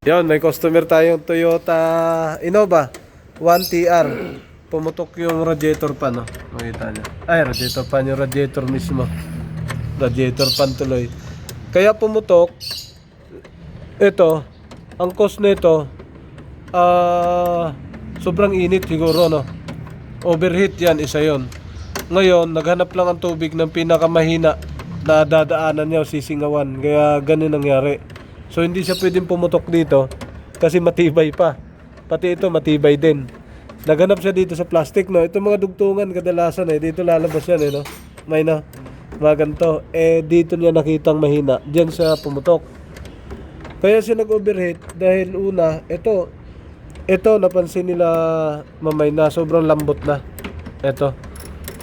Yon, may customer tayong Toyota Innova 1TR. Pumutok yung radiator pan, no? Makita nyo. Ay, radiator pan, yung radiator mismo. Radiator pan tuloy. Kaya pumutok, ito, ang cause nito, sobrang init siguro, no? Overheat yan, isa yon. Ngayon, naghanap lang ang tubig ng pinakamahina na dadaanan niya o sisingawan. Kaya ganun nangyari. So hindi siya pwedeng pumutok dito kasi matibay pa. Pati ito matibay din. Naghanap siya dito sa plastic, no. Ito mga dugtungan kadalasan dito lalabas yan no. May na mga ganito. Dito niya nakitang mahina. Diyan siya pumutok. Kaya siya nag-overheat dahil una, ito napansin nila mamay na sobrang lambot na. Ito.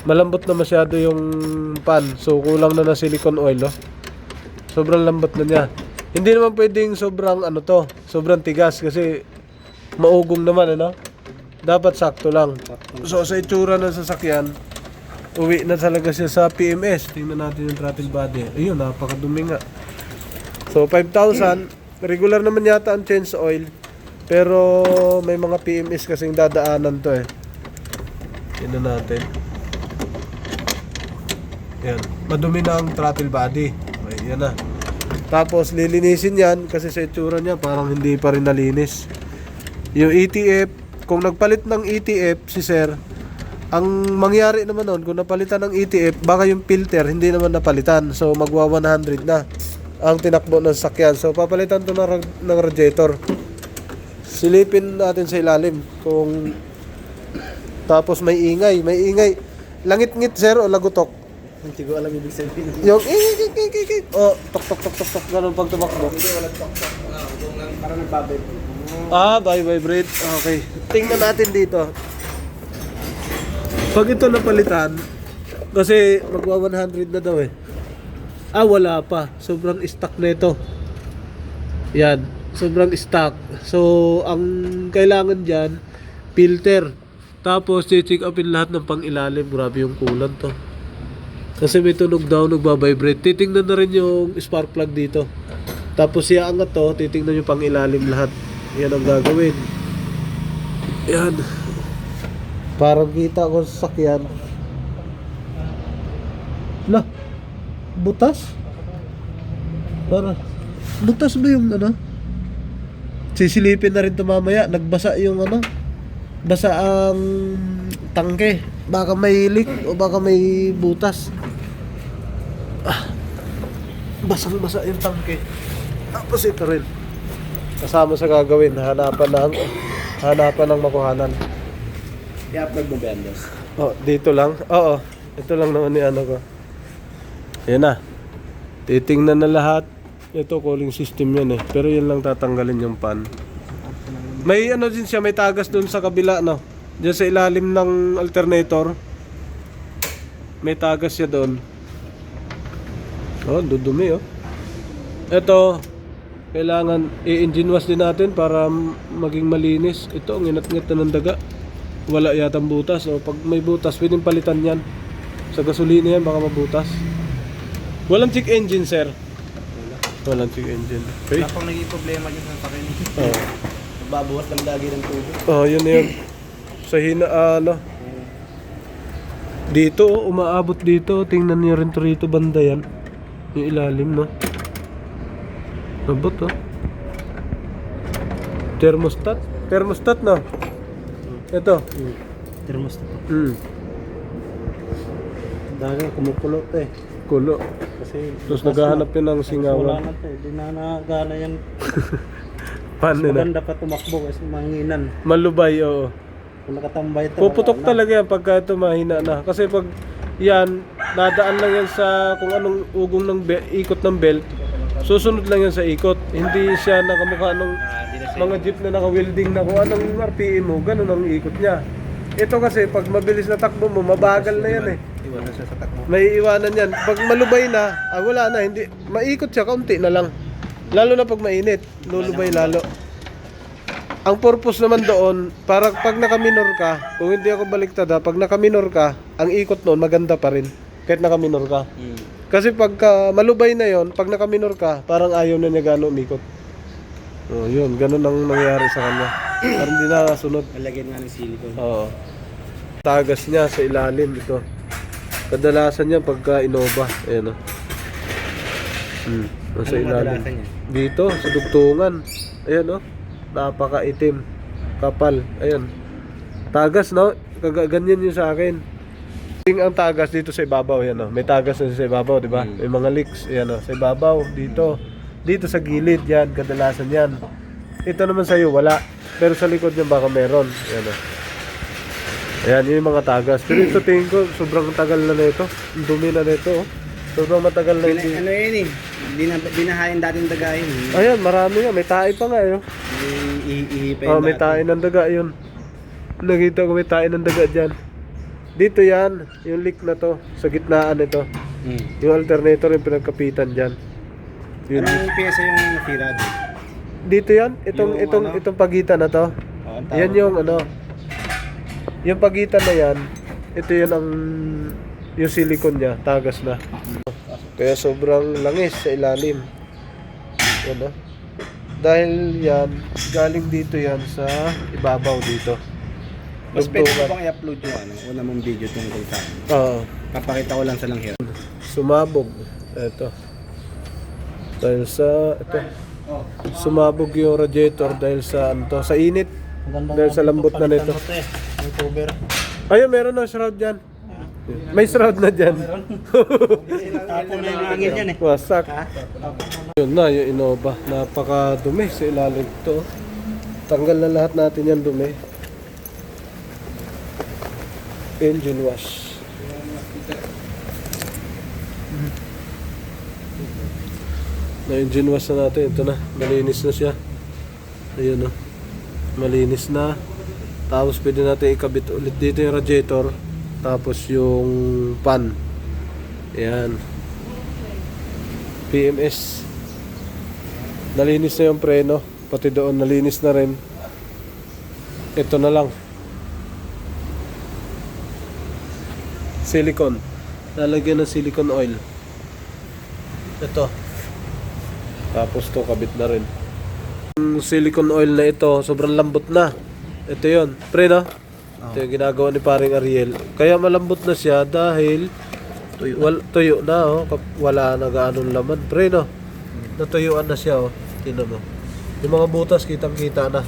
Malambot na masyado yung pan. So kulang na silicone oil, no. Sobrang lambot na niya. Hindi naman pwedeng sobrang sobrang tigas kasi maugong naman Dapat sakto lang. So sa itsura ng sasakyan, uwi na talaga siya sa PMS. Tingnan natin yung throttle body. Ayun, napakadumi nga. So 5,000, regular naman yata ang change oil. Pero may mga PMS kasing dadaanan to Tingnan natin. Yan, madumi na ang throttle body. Okay, yan na. Tapos lilinisin yan kasi sa itsura niya parang hindi pa rin nalinis. Yung ETF, kung nagpalit ng ETF si sir, ang mangyari naman nun, kung napalitan ng ETF, baka yung filter hindi naman napalitan. So magwa 100 na ang tinakbo ng sasakyan. So papalitan to ng radiator. Silipin natin sa ilalim kung tapos may ingay. Langit-ngit sir o lagutok? Hindi ko alam ibig sabihin. Yung tok ganun pag tumakbo. Hindi, wala tok. Parang nagbabibrate. Vibrate. Okay. Tingnan natin dito. Pag ito napalitan, kasi magwa 100 na daw wala pa. Sobrang stock na ito. Yan. Sobrang stock. So, ang kailangan dyan, filter. Tapos, check upin lahat ng pang-ilalim. Grabe yung kulan to. Kasi may tunog daw, nagbabibrate. Titingnan na rin yung spark plug dito. Tapos iaangat to, titingnan yung pang ilalim lahat. Yan ang gagawin. Yan. Parang kita ko sa sakyan. Lah, butas? Butas ba yung Sisilipin na rin ito mamaya. Nagbasa yung basa ang tangke. Baka may leak o baka may butas. Basang-basa yung tangke. Tapos ito rin. Kasama sa gagawin, hanapan ng makuhanan. I-upload mo ba yan, boss? Dito lang. Oo. Ito lang naman ni ko. Ayan na. Titingnan na lahat. Ito cooling system yan Pero yan lang tatanggalin yung pan. May din siya, may tagas dun sa kabila Diyan sa ilalim ng alternator. May tagas siya doon. Dudumi Ito, kailangan i-engine wash din natin para maging malinis. Ito, ang inat-ngat na ng daga. Wala yatang butas. Pag may butas, pwedeng palitan yan. Sa gasolina yan, baka mabutas. Walang check engine, sir. Walang check engine. Okay. Wala pang naging problema dyan sa takin. Babawas lang lagi ng tubig. Yun na yun. Sa dito, umaabot dito. Tingnan niyo rin rito banda yan. Yung ilalim, Abot, Thermostat. Thermostat, Ito. Thermostat. Dahil kumukulo Kulo. Kasi Tapos naghahanap yun ng singawan. wala na Hindi na nagana yan. Paano na? Maganda pa tumakbo kasi manginan. Malubay, oo. Kung nakatambay ito. Puputok talaga yan pagka ito mahina na. Kasi pag yan, nadaan lang yan sa kung anong ugong ng ikot ng belt, susunod lang yan sa ikot. Hindi siya nakamukha ng mga jeep na naka-welding na kung anong RPM mo, ganun ang ikot niya. Ito kasi pag mabilis na takbo mo, mabagal na yan Iwanan siya sa takbo. May iwanan yan. Pag malubay na, wala na, hindi. Maikot siya, kaunti na lang. Lalo na pag mainit, lulubay lalo. Ang purpose naman doon, para pag naka-minor ka, kung hindi ako baliktad pag naka-minor ka, ang ikot noon maganda pa rin. Kahit nakaminor ka. Mm. Kasi pagka malubay na yon, pag nakaminor ka, parang ayaw na niya gano'n umikot. Oh, yun, ganun ang nangyari sa kanya. Parang hindi nakasunod. Malagyan nga ng silicone. Oo. Tagas niya sa ilalim ito. Kadalasan niya pagka Innova. Ayan o. Nasa Anong ilalim. kadalasan niya? Dito, sa dugtungan. Ayan o. Napaka-itim. Kapal. Ayan. Tagas, no? Ganyan yun sa akin. Ang tagas dito sa ibabaw. Ayan o. May tagas na sa ibabaw, di ba? May mga leaks. Ayan o. Sa ibabaw. Dito. Dito sa gilid. Yan. Kadalasan yan. Ito naman sa'yo, wala. Pero sa likod niya baka meron. Ayan o. Ayan, yun yung mga tagas. Pero ito tingin ko, sobrang tagal na nito. Ang dumi na nito. Oh. Sobrang matagal na ito. Ano yun eh? Binahayan dating dagahin. Ayan, marami nga. May tae pa nga yun. Ihipa Oh, yung may tae ng daga yun. Nakita ko may tae ng daga dyan. Dito yan, yung leak na to. Sa gitnaan ito. Yung alternator yung pinagkapitan dyan. Yun. Anong pyesa yung nasira doon? Dito yan, itong pagitan na to. Yan yung ano. Yung pagitan na yan, ito yun ang yung silicone niya, tagas na. Kaya sobrang langis sa ilalim. Yan o. Dahil yan, galing dito yan sa ibabaw dito. Mas pwede mo bang i-upload yung una mong video tungkol sa akin? Oo. Papakita ko lang sa langhira. Sumabog. Ito. Dahil sa, ito. Sumabog yung radiator dahil sa, ano to, sa init. Dahil sa lambot na nito. Yung cover. Ayun, meron na shroud dyan. May shroud na dyan. Tapon na yung hangin yan eh. Wasak. Yun na, yung Innova. Napakadumi sa ilalim ito. Tanggal na lahat natin yan dumi. Engine wash. Na-engine wash na natin. Ito na. Malinis na siya. Ayun o. Malinis na. Tapos pwede natin ikabit ulit dito yung radiator. Tapos yung pan. Ayan. PMS. Nalinis na yung preno. Pati doon nalinis na rin. Ito na lang. Silicone. Lalagyan ng silicone oil. Ito. Tapos to kabit na rin. Yung silicone oil na ito, sobrang lambot na. Ito yun. Pre, no? Ito yung ginagawa ni paring Ariel. Kaya malambot na siya dahil tuyo na, oh. Wala na gaanong laman. Pre, no? Natuyuan na siya, oh. Tingnan mo. Yung mga butas, kitang-kita na.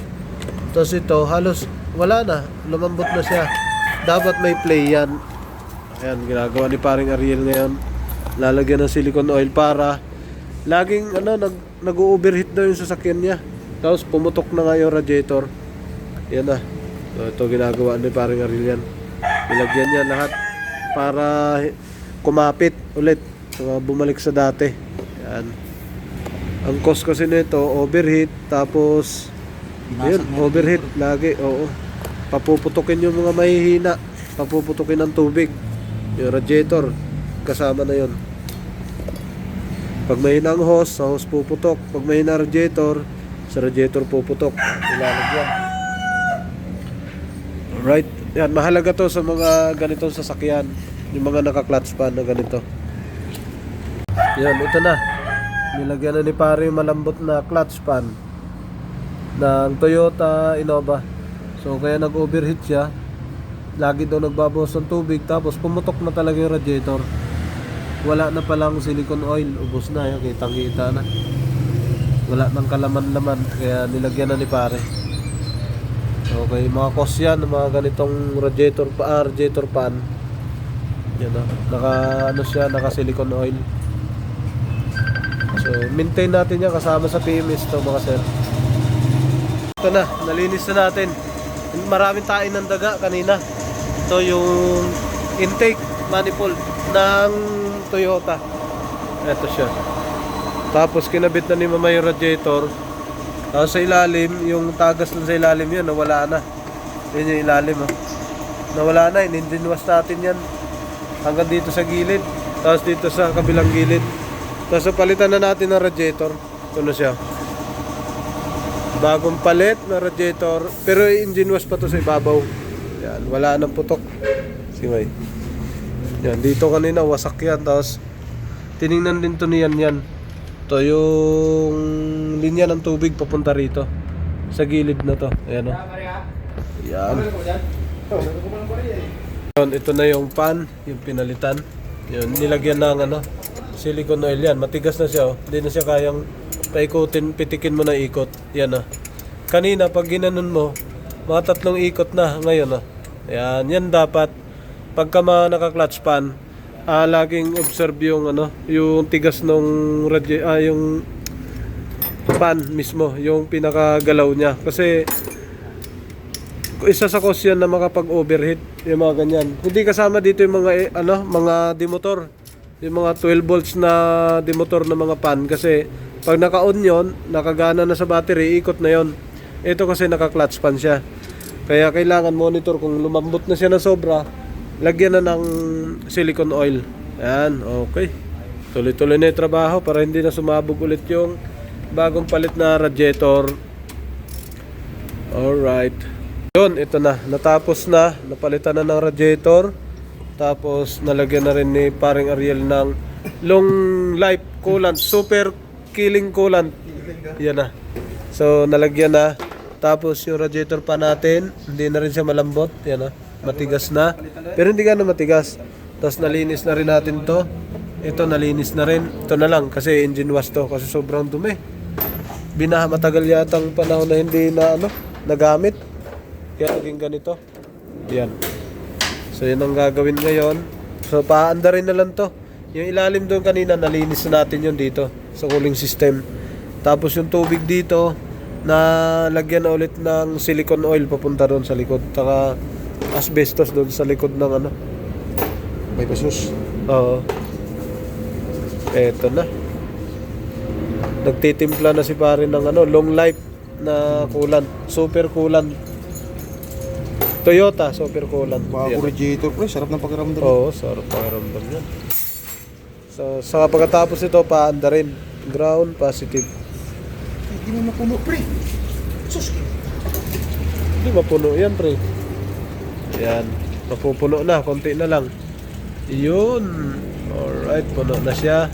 Tapos ito, halos wala na. Lumambot na siya. Dapat may play yan. Ayan, ginagawa ni paring Ariel ngayon. Lalagyan ng silicone oil para laging nag-overheat daw yung sasakyan niya. Tapos pumutok na nga yung radiator. Yan na. So, ito ginagawa ni paring Ariel yan. Ilagyan niya lahat para kumapit ulit. So, bumalik sa dati. Yan. Ang cause kasi nito, overheat. Tapos, yun, overheat lagi. Oo. Papuputukin yung mga mahihina. Papuputukin ng tubig. Yung radiator. Kasama na yun. Pag mahina ang hose, sa hose puputok. Pag mahina ang radiator, sa radiator puputok. Ilalagyan. Alright. Yan, mahalaga to sa mga ganitong sasakyan. Yung mga naka-clutch pan na ganito. Yan, ito na. Nilagyan na ni pare yung malambot na clutch pan ng Toyota Innova. So, kaya nag-overheat siya. Lagi daw nagbabawas ng tubig. Tapos pumutok na talaga yung radiator. Wala na palang silicone oil. Ubos na. Yung kitang-kita na. Wala nang kalaman-laman. Kaya nilagyan na ni pare. Okay, mga cause yan. Mga ganitong radiator pan. Yan na. Naka silicone oil. So, maintain natin yan kasama sa PMS to mga sir. Ito na. Nalinis na natin. Maraming tain ng daga kanina. Ito yung intake manifold ng Toyota. Ito siya. Tapos kinabit na ni mama yung radiator. Tapos sa ilalim, yung tagas dun sa ilalim yun, nawala na. Yun yung ilalim. Oh. Nawala na, in-engine wash natin yan. Hanggang dito sa gilid. Tapos dito sa kabilang gilid. Tapos palitan na natin ng radiator. Ito na siya. Bagong palit na radiator. Pero engine wash pa to sa ibabaw. Yan, wala nang putok. Simay. Yan, dito kanina wasak yan. Tapos tiningnan din to niyan yan. To yung linya ng tubig papunta rito. Sa gilid na to. Ayan o. Yan. Yun, ito na yung pan, yung pinalitan. Yun, nilagyan ng ano, silicone oil yan. Matigas na siya, oh. Hindi na siya kayang paikutin, pitikin mo na ikot. Yan ah. Kanina, pag ginanon mo, mga 3 ikot na. Ngayon ah. Yan, yan dapat. Pagka naka-clutch pan, laging observe yung ano, yung tigas nung yung pan mismo, yung pinakagalaw niya. Kasi isa sa cause yan na makapag-overheat yung mga ganyan. Hindi kasama dito yung mga mga demotor, yung mga 12 volts na demotor na mga pan, kasi pag naka-on yon, nakagana na sa battery, ikot na yon. Ito kasi naka-clutch pan siya. Kaya kailangan monitor kung lumambot na siya na sobra, lagyan na ng silicone oil. Yan, okay. Tuloy-tuloy na yung trabaho para hindi na sumabog ulit yung bagong palit na radiator. Alright. Yun, ito na. Natapos na. Napalitan na ng radiator. Tapos, nalagyan na rin ni paring Ariel ng long life coolant. Super killing coolant. Yan na. So, nalagyan na. Tapos, yung radiator pa natin, hindi na rin siya malambot. Yan na. Matigas na. Pero hindi gano'n matigas. Tapos, nalinis na rin natin to. Ito, nalinis na rin. Ito na lang, kasi engine wash to. Kasi sobrang dumi. Matagal yatang panahon na hindi na nagamit. Kaya naging ganito. Yan. So yun ang gagawin ngayon. So paandarin na lang to. Yung ilalim doon kanina, nalinis na natin yun dito sa cooling system. Tapos yung tubig dito, na lagyan na ulit ng silicone oil papunta doon sa likod. Taka asbestos doon sa likod ng May pasus. Oo. Eto na. Nagtitimpla na si pare ng long life na coolant. Super coolant. Toyota super coolant. Bago radiator pre, sarap ng pakiramdam. Oo, sarap pakiramdam yan. So, sa pagkatapos ito, paanda rin. Ground positive. Hindi mo mapuno pre. Sus. Hindi mapuno yan, pre. Yan. Mapupuno na, konti na lang. Yun. Alright, puno na siya.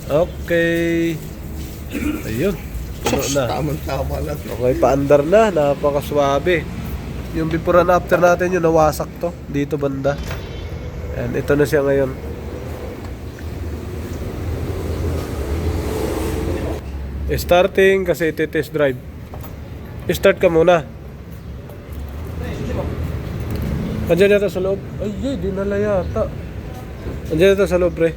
Okay. Ayun. Puno na. Tama lang. Okay, paandar na. Napakaswabe. Yung before and after natin, yung nawasak to. Dito banda. And ito na siya ngayon. Starting kasi iti-test drive. Start ka muna. Andiyan yata sa loob. Ay, dinala yata. Andiyan yata sa loob, pre.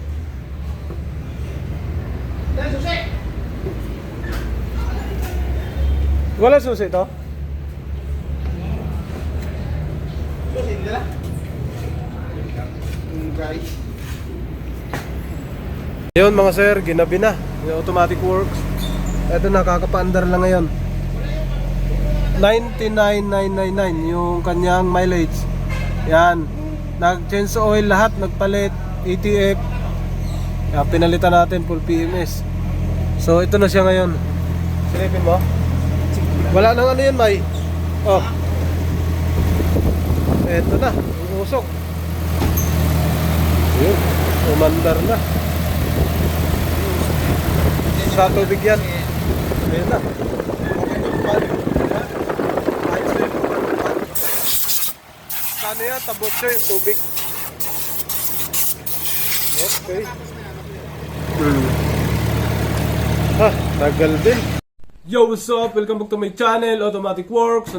Wala susi ito? Yun mga sir, ginabi na yung automatic works. Ito na, kakapaandar lang ngayon. 99,999 yung kanyang mileage. Yan, nag-change oil lahat, nagpalit, ATF. Yan, pinalitan natin full PMS. So ito na siya ngayon. Silipin mo. Wala nang yan, May. Oh. Eto na, yung usok. Yun, umandar na. Sa tubig yan. Ayan na. Kano yan? Tabot siya yung tubig. Okay. Tagal din. Yo, what's up? Welcome back to my channel, Automatic Works.